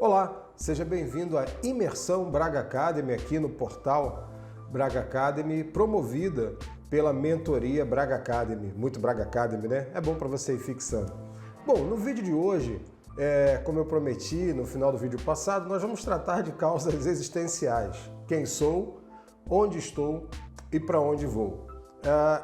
Olá, seja bem-vindo à Imersão Braga Academy aqui no portal Braga Academy, promovida pela mentoria Braga Academy. Muito Braga Academy, né? É bom para você ir fixando. Bom, no vídeo de hoje, como eu prometi no final do vídeo passado, nós vamos tratar de causas existenciais. Quem sou, onde estou e para onde vou.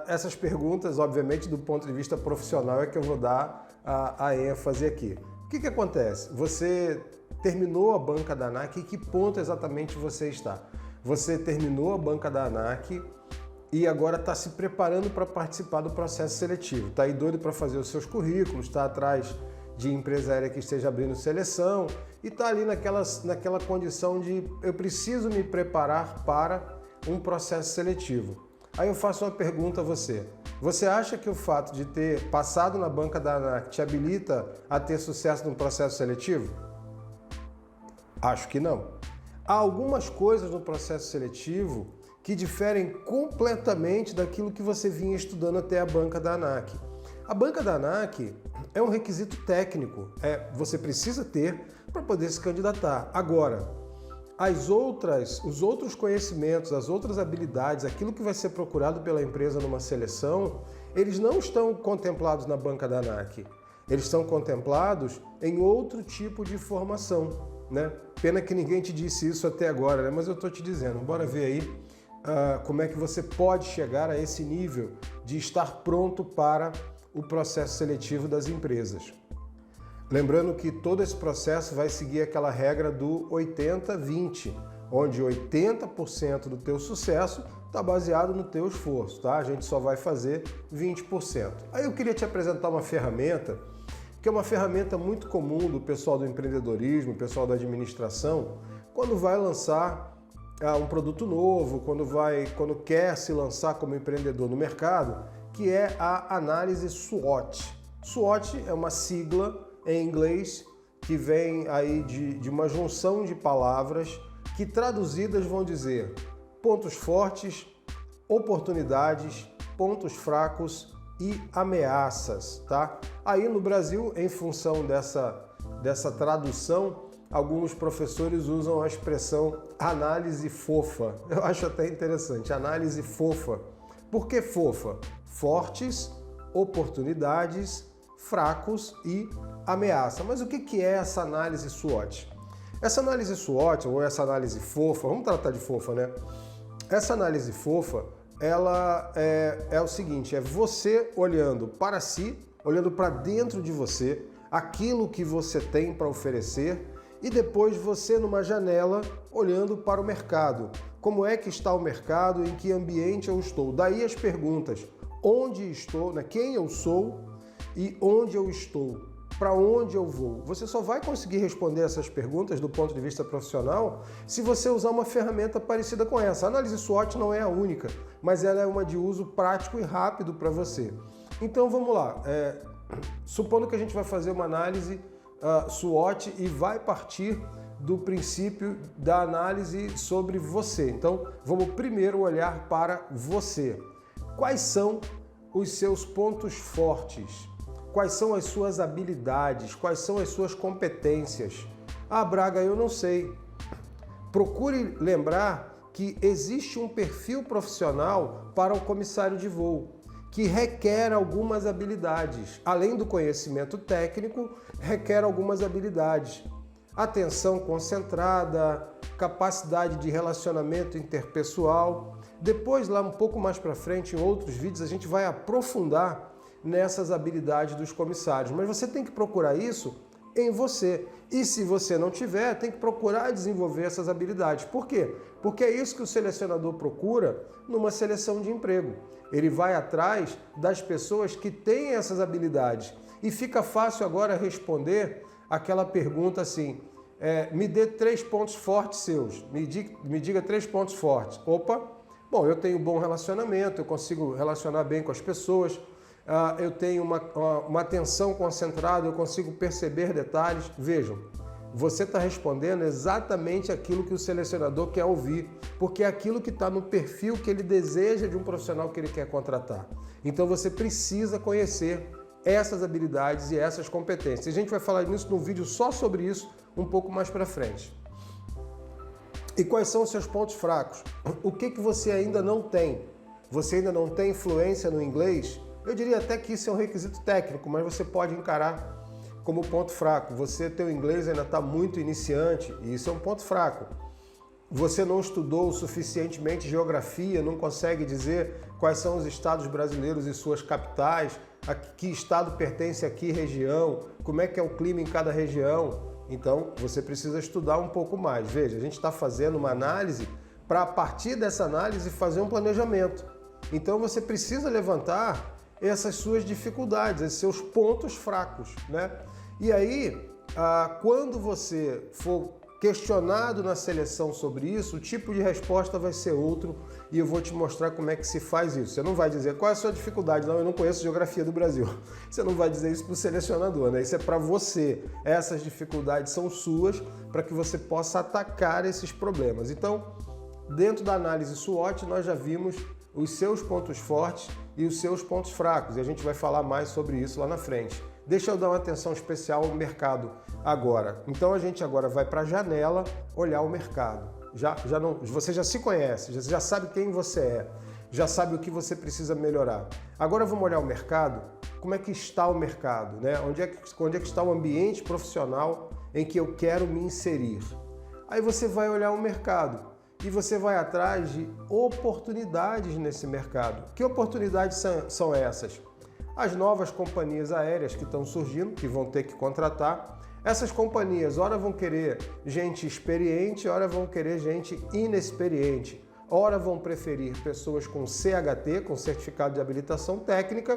Essas perguntas, obviamente, do ponto de vista profissional é que eu vou dar a ênfase aqui. O que acontece? Você terminou a banca da ANAC e que ponto exatamente você está? Você terminou a banca da ANAC e agora está se preparando para participar do processo seletivo. Está aí doido para fazer os seus currículos, está atrás de empresa aérea que esteja abrindo seleção e está ali naquela condição de eu preciso me preparar para um processo seletivo. Aí eu faço uma pergunta a você. Você acha que o fato de ter passado na banca da ANAC te habilita a ter sucesso no processo seletivo? Acho que não. Há algumas coisas no processo seletivo que diferem completamente daquilo que você vinha estudando até a banca da ANAC. A banca da ANAC é um requisito técnico, você precisa ter para poder se candidatar. Agora, os outros conhecimentos, as outras habilidades, aquilo que vai ser procurado pela empresa numa seleção, eles não estão contemplados na banca da ANAC. Eles estão contemplados em outro tipo de formação, né? Pena que ninguém te disse isso até agora, né? Mas eu estou te dizendo. Bora ver aí como é que você pode chegar a esse nível de estar pronto para o processo seletivo das empresas. Lembrando que todo esse processo vai seguir aquela regra do 80-20, onde 80% do teu sucesso está baseado no teu esforço, tá? A gente só vai fazer 20%. Aí eu queria te apresentar uma ferramenta, que é uma ferramenta muito comum do pessoal do empreendedorismo, pessoal da administração, quando vai lançar um produto novo, quando quer se lançar como empreendedor no mercado, que é a análise SWOT. SWOT é uma sigla em inglês que vem aí de uma junção de palavras que traduzidas vão dizer pontos fortes, oportunidades, pontos fracos e ameaças, tá? Aí no Brasil, em função dessa tradução, alguns professores usam a expressão análise fofa. Eu acho até interessante, análise fofa. Por que fofa? Fortes, oportunidades, fracos e ameaça. Mas o que é essa análise SWOT? Essa análise SWOT, ou essa análise fofa, vamos tratar de fofa, né? Essa análise fofa, ela é o seguinte, é você olhando para si, olhando para dentro de você, aquilo que você tem para oferecer e depois você numa janela olhando para o mercado. Como é que está o mercado, em que ambiente eu estou? Daí as perguntas, onde estou, né? Quem eu sou e onde eu estou? Para onde eu vou? Você só vai conseguir responder essas perguntas do ponto de vista profissional se você usar uma ferramenta parecida com essa. A análise SWOT não é a única, mas ela é uma de uso prático e rápido para você. Então vamos lá. Supondo que a gente vai fazer uma análise SWOT e vai partir do princípio da análise sobre você. Então vamos primeiro olhar para você. Quais são os seus pontos fortes? Quais são as suas habilidades? Quais são as suas competências? Ah, Braga, eu não sei. Procure lembrar que existe um perfil profissional para o comissário de voo, que requer algumas habilidades. Além do conhecimento técnico, requer algumas habilidades. Atenção concentrada, capacidade de relacionamento interpessoal. Depois, lá um pouco mais para frente, em outros vídeos, a gente vai aprofundar nessas habilidades dos comissários, mas você tem que procurar isso em você. E se você não tiver, tem que procurar desenvolver essas habilidades. Por quê? Porque é isso que o selecionador procura numa seleção de emprego. Ele vai atrás das pessoas que têm essas habilidades. E fica fácil agora responder aquela pergunta assim, me dê 3 pontos fortes seus, me diga 3 pontos fortes. Opa, bom, eu tenho bom relacionamento, eu consigo relacionar bem com as pessoas, eu tenho uma atenção concentrada, eu consigo perceber detalhes. Vejam, você está respondendo exatamente aquilo que o selecionador quer ouvir, porque é aquilo que está no perfil que ele deseja de um profissional que ele quer contratar. Então você precisa conhecer essas habilidades e essas competências. A gente vai falar nisso num vídeo só sobre isso, um pouco mais para frente. E quais são os seus pontos fracos? O que você ainda não tem? Você ainda não tem fluência no inglês? Eu diria até que isso é um requisito técnico, mas você pode encarar como ponto fraco. Teu inglês ainda está muito iniciante e isso é um ponto fraco. Você não estudou suficientemente geografia, não consegue dizer quais são os estados brasileiros e suas capitais, a que estado pertence a que região, como é que é o clima em cada região. Então, você precisa estudar um pouco mais. Veja, a gente está fazendo uma análise para, a partir dessa análise, fazer um planejamento. Então, você precisa levantar essas suas dificuldades, esses seus pontos fracos, né? E aí, quando você for questionado na seleção sobre isso, o tipo de resposta vai ser outro e eu vou te mostrar como é que se faz isso. Você não vai dizer qual é a sua dificuldade, não, eu não conheço geografia do Brasil. Você não vai dizer isso para o selecionador, né? Isso é para você. Essas dificuldades são suas para que você possa atacar esses problemas. Então, dentro da análise SWOT, nós já vimos os seus pontos fortes e os seus pontos fracos e a gente vai falar mais sobre isso lá na frente. Deixa eu dar uma atenção especial ao mercado agora. Então a gente agora vai para a janela olhar o mercado. Você já se conhece, já sabe quem você é, já sabe o que você precisa melhorar. Agora vamos olhar o mercado. Como é que está o mercado, né? Onde é que está o ambiente profissional em que eu quero me inserir? Aí você vai olhar o mercado e você vai atrás de oportunidades nesse mercado. Que oportunidades são essas? As novas companhias aéreas que estão surgindo, que vão ter que contratar. Essas companhias, ora vão querer gente experiente, ora vão querer gente inexperiente. Ora vão preferir pessoas com CHT, com Certificado de Habilitação Técnica,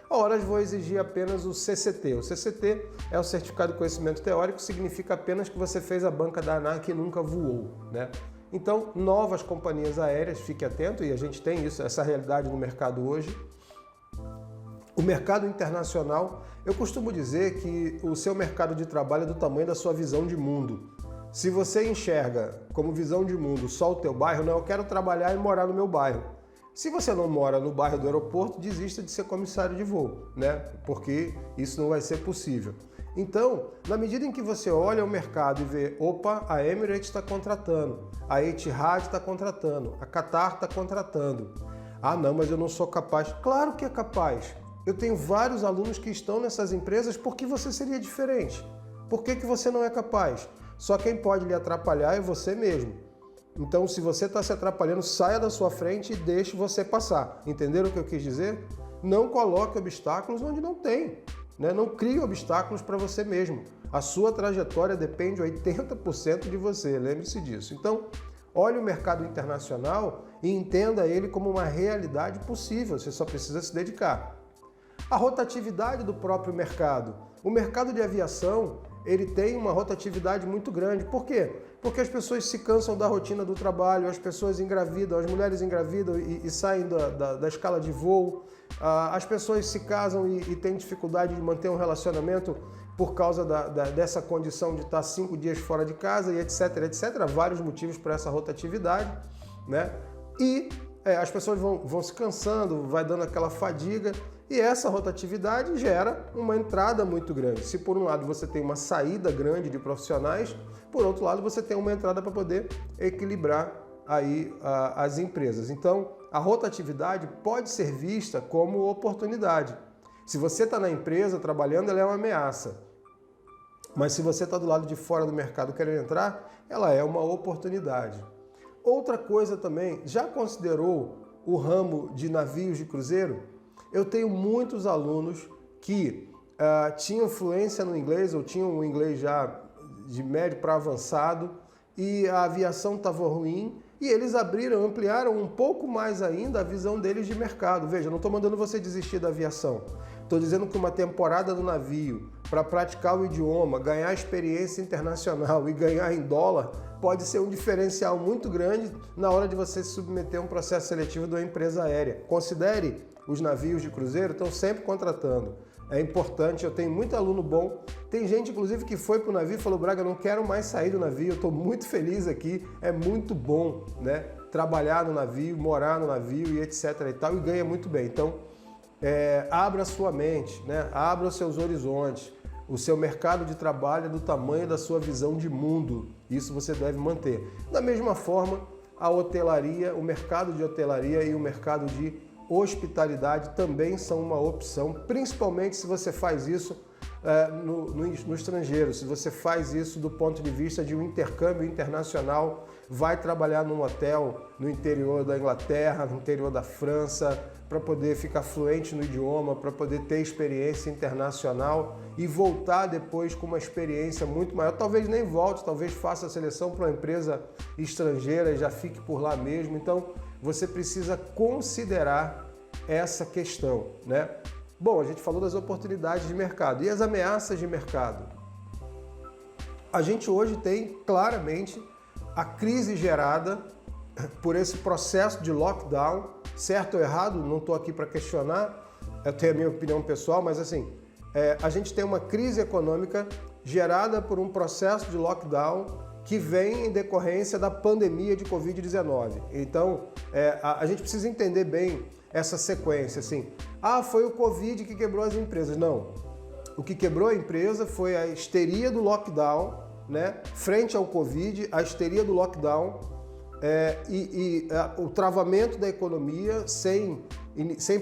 ora vão exigir apenas o CCT. O CCT é o Certificado de Conhecimento Teórico, significa apenas que você fez a banca da ANAC e nunca voou, né? Então, novas companhias aéreas, fique atento, e a gente tem isso, essa realidade no mercado hoje. O mercado internacional, eu costumo dizer que o seu mercado de trabalho é do tamanho da sua visão de mundo. Se você enxerga como visão de mundo só o teu bairro, não, eu quero trabalhar e morar no meu bairro. Se você não mora no bairro do aeroporto, desista de ser comissário de voo, né? Porque isso não vai ser possível. Então, na medida em que você olha o mercado e vê, opa, a Emirates está contratando, a Etihad está contratando, a Qatar está contratando. Ah, não, mas eu não sou capaz. Claro que é capaz. Eu tenho vários alunos que estão nessas empresas, por que você seria diferente? Por que você não é capaz? Só quem pode lhe atrapalhar é você mesmo. Então, se você está se atrapalhando, saia da sua frente e deixe você passar. Entenderam o que eu quis dizer? Não coloque obstáculos onde não tem, né? Não crie obstáculos para você mesmo. A sua trajetória depende 80% de você, lembre-se disso. Então, olhe o mercado internacional e entenda ele como uma realidade possível, você só precisa se dedicar. A rotatividade do próprio mercado. O mercado de aviação, ele tem uma rotatividade muito grande. Por quê? Porque as pessoas se cansam da rotina do trabalho, as pessoas engravidam, as mulheres engravidam e saem da escala de voo, as pessoas se casam e têm dificuldade de manter um relacionamento por causa dessa condição de estar 5 dias fora de casa e etc, etc. Há vários motivos para essa rotatividade, né? E as pessoas vão se cansando, vai dando aquela fadiga, e essa rotatividade gera uma entrada muito grande. Se por um lado você tem uma saída grande de profissionais, por outro lado você tem uma entrada para poder equilibrar aí as empresas. Então, a rotatividade pode ser vista como oportunidade. Se você está na empresa trabalhando, ela é uma ameaça. Mas se você está do lado de fora do mercado querendo entrar, ela é uma oportunidade. Outra coisa também, já considerou o ramo de navios de cruzeiro? Eu tenho muitos alunos que tinham fluência no inglês ou tinham o inglês já de médio para avançado e a aviação estava ruim e eles ampliaram um pouco mais ainda a visão deles de mercado. Veja, não estou mandando você desistir da aviação. Estou dizendo que uma temporada no navio para praticar o idioma, ganhar experiência internacional e ganhar em dólar pode ser um diferencial muito grande na hora de você se submeter a um processo seletivo de uma empresa aérea. Considere os navios de cruzeiro, estão sempre contratando. É importante, eu tenho muito aluno bom. Tem gente, inclusive, que foi para o navio e falou, Braga, eu não quero mais sair do navio, eu estou muito feliz aqui, é muito bom, né? Trabalhar no navio, morar no navio e etc e tal, e ganha muito bem. Então, abra a sua mente, né? Abra os seus horizontes. O seu mercado de trabalho é do tamanho da sua visão de mundo. Isso você deve manter. Da mesma forma, a hotelaria, o mercado de hotelaria e o mercado de hospitalidade também são uma opção, principalmente se você faz isso no estrangeiro, se você faz isso do ponto de vista de um intercâmbio internacional, vai trabalhar num hotel no interior da Inglaterra, no interior da França, para poder ficar fluente no idioma, para poder ter experiência internacional e voltar depois com uma experiência muito maior. Talvez nem volte, talvez faça a seleção para uma empresa estrangeira e já fique por lá mesmo. Então, você precisa considerar essa questão, né? Bom, a gente falou das oportunidades de mercado e as ameaças de mercado. A gente hoje tem claramente a crise gerada por esse processo de lockdown, certo ou errado, não estou aqui para questionar, eu tenho a minha opinião pessoal, mas assim, a gente tem uma crise econômica gerada por um processo de lockdown que vem em decorrência da pandemia de Covid-19. Então, a gente precisa entender bem essa sequência, assim, foi o Covid que quebrou as empresas. Não, o que quebrou a empresa foi a histeria do lockdown, né? Frente ao Covid, a histeria do lockdown o travamento da economia sem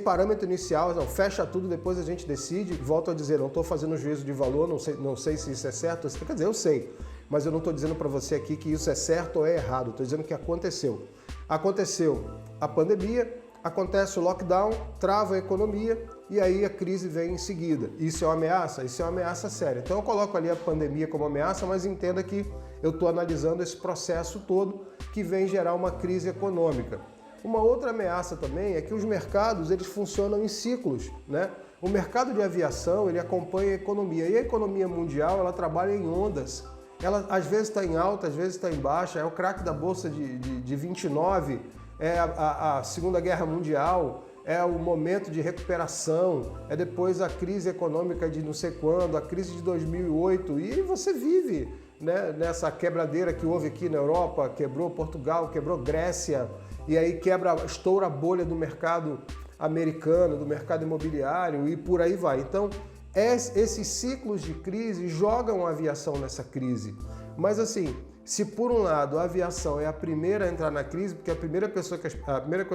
parâmetro inicial, não, fecha tudo, depois a gente decide. Volto a dizer, não estou fazendo juízo de valor, não sei se isso é certo, quer dizer, eu sei, mas eu não estou dizendo para você aqui que isso é certo ou é errado, estou dizendo que aconteceu. Aconteceu a pandemia, acontece o lockdown, trava a economia e aí a crise vem em seguida. Isso é uma ameaça? Isso é uma ameaça séria. Então eu coloco ali a pandemia como ameaça, mas entenda que eu estou analisando esse processo todo que vem gerar uma crise econômica. Uma outra ameaça também é que os mercados eles funcionam em ciclos, né? O mercado de aviação ele acompanha a economia e a economia mundial ela trabalha em ondas. Ela às vezes está em alta, às vezes está em baixa. É o craque da Bolsa de 29, é a Segunda Guerra Mundial, é o momento de recuperação, é depois a crise econômica de não sei quando, a crise de 2008 e você vive, né, nessa quebradeira que houve aqui na Europa, quebrou Portugal, quebrou Grécia e aí estoura a bolha do mercado americano, do mercado imobiliário e por aí vai. Então, esses ciclos de crise jogam a aviação nessa crise. Mas assim, se por um lado a aviação é a primeira a entrar na crise, porque a primeira coisa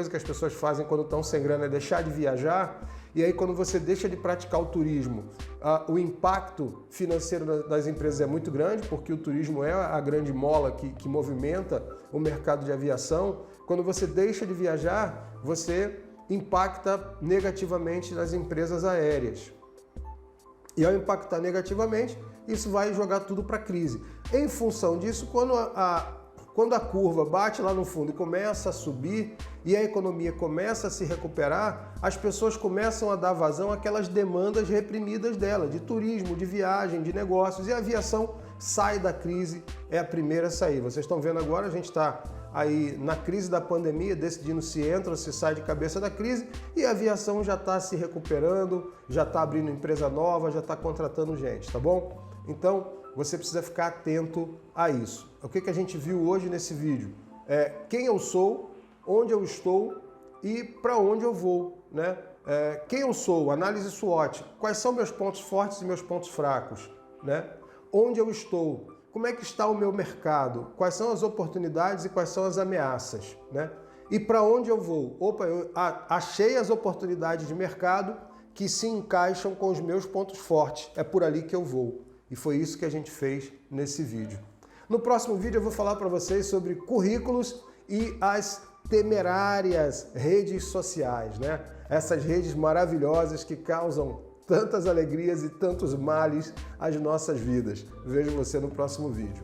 que as pessoas fazem quando estão sem grana é deixar de viajar, e aí quando você deixa de praticar o turismo, o impacto financeiro das empresas é muito grande, porque o turismo é a grande mola que movimenta o mercado de aviação. Quando você deixa de viajar, você impacta negativamente nas empresas aéreas. E ao impactar negativamente, isso vai jogar tudo para a crise. Em função disso, quando a curva bate lá no fundo e começa a subir e a economia começa a se recuperar, as pessoas começam a dar vazão àquelas demandas reprimidas dela, de turismo, de viagem, de negócios, e a aviação sai da crise, é a primeira a sair. Vocês estão vendo agora, a gente está aí na crise da pandemia, decidindo se entra ou se sai de cabeça da crise, e a aviação já está se recuperando, já está abrindo empresa nova, já está contratando gente, tá bom? Então, você precisa ficar atento a isso. O que a gente viu hoje nesse vídeo? Quem eu sou, onde eu estou e para onde eu vou, né? Quem eu sou, análise SWOT, quais são meus pontos fortes e meus pontos fracos, né? Onde eu estou, como é que está o meu mercado, quais são as oportunidades e quais são as ameaças, né? E para onde eu vou? Opa, eu achei as oportunidades de mercado que se encaixam com os meus pontos fortes, é por ali que eu vou. E foi isso que a gente fez nesse vídeo. No próximo vídeo eu vou falar para vocês sobre currículos e as temerárias redes sociais, né? Essas redes maravilhosas que causam tantas alegrias e tantos males às nossas vidas. Vejo você no próximo vídeo.